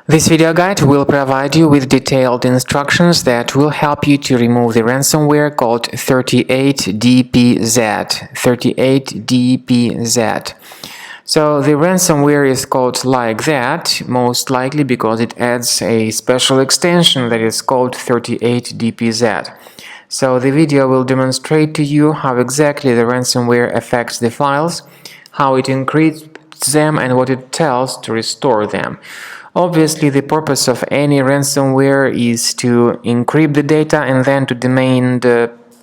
This video guide will provide you with detailed instructions that will help you to remove the ransomware called 38DPZ. 38DPZ. So the ransomware is called like that, most likely because it adds a special extension that is called 38DPZ. So the video will demonstrate to you how exactly the ransomware affects the files, how it encrypts them, and what it tells to restore them. Obviously, the purpose of any ransomware is to encrypt the data and then to demand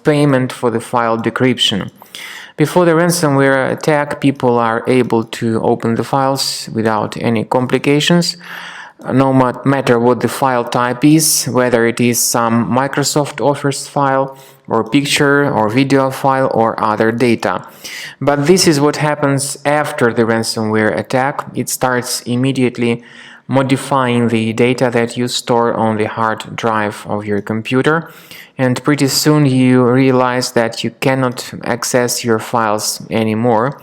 payment for the file decryption. Before the ransomware attack, people are able to open the files without any complications, no matter what the file type is, whether it is some Microsoft Office file or picture or video file or other data. But this is what happens after the ransomware attack. It starts immediately modifying the data that you store on the hard drive of your computer, and pretty soon you realize that you cannot access your files anymore.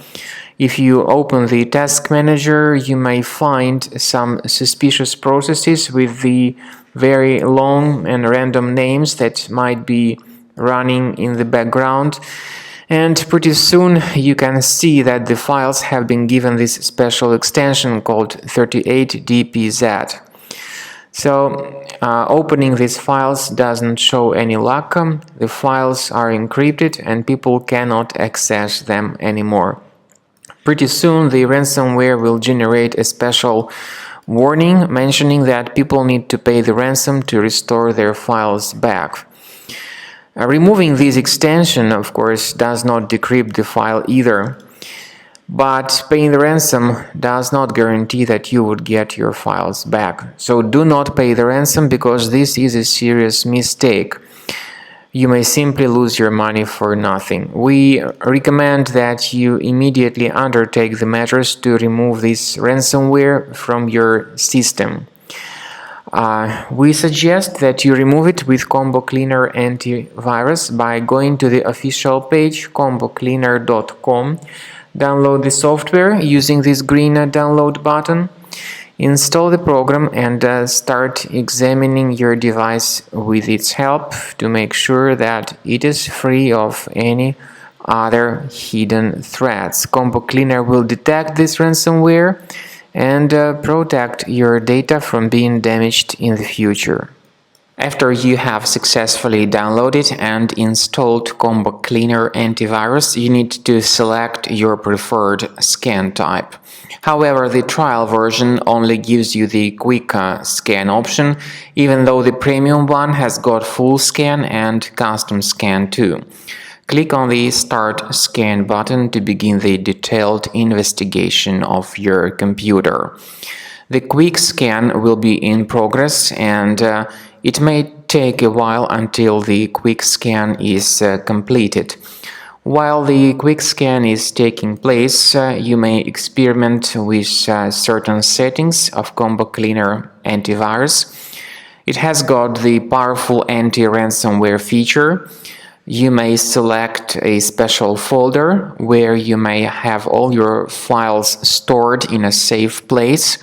If you open the task manager, you may find some suspicious processes with the very long and random names that might be running in the background. And pretty soon you can see that the files have been given this special extension called 38DPZ. So opening these files doesn't show any luck. The files are encrypted and people cannot access them anymore. Pretty soon the ransomware will generate a special warning mentioning that people need to pay the ransom to restore their files back. Removing this extension, of course, does not decrypt the file either, but paying the ransom does not guarantee that you would get your files back. So do not pay the ransom, because this is a serious mistake. You may simply lose your money for nothing. We recommend that you immediately undertake the measures to remove this ransomware from your system. We suggest that you remove it with Combo Cleaner Antivirus by going to the official page combocleaner.com, download the software using this green download button, install the program, and start examining your device with its help to make sure that it is free of any other hidden threats. Combo Cleaner will detect this ransomware and protect your data from being damaged in the future. After you have successfully downloaded and installed Combo Cleaner Antivirus, you need to select your preferred scan type. However, the trial version only gives you the quick scan option, even though the premium one has got full scan and custom scan too. Click on the Start Scan button to begin the detailed investigation of your computer. The quick scan will be in progress, and it may take a while until the quick scan is completed. While the quick scan is taking place, you may experiment with certain settings of Combo Cleaner Antivirus. It has got the powerful anti-ransomware feature. You may select a special folder where you may have all your files stored in a safe place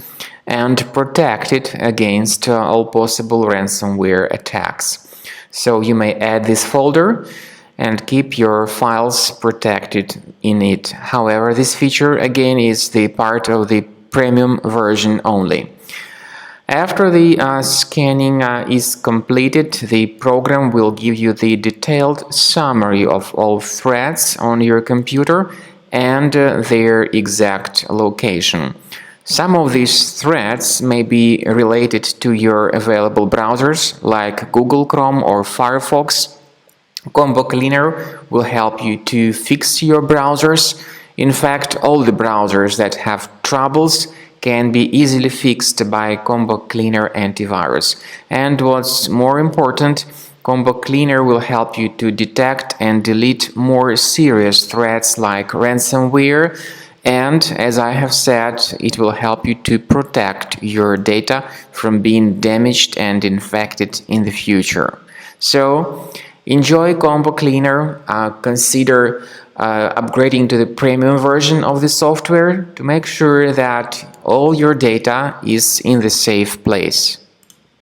and protected against all possible ransomware attacks. So you may add this folder and keep your files protected in it. However, this feature again is the part of the premium version only. After the scanning is completed, the program will give you the detailed summary of all threats on your computer and their exact location. Some of these threats may be related to your available browsers like Google Chrome or Firefox. Combo Cleaner will help you to fix your browsers. In fact, all the browsers that have troubles can be easily fixed by Combo Cleaner Antivirus. And what's more important, Combo Cleaner will help you to detect and delete more serious threats like ransomware, and as I have said, it will help you to protect your data from being damaged and infected in the future. So enjoy Combo Cleaner, consider upgrading to the premium version of the software to make sure that all your data is in the safe place.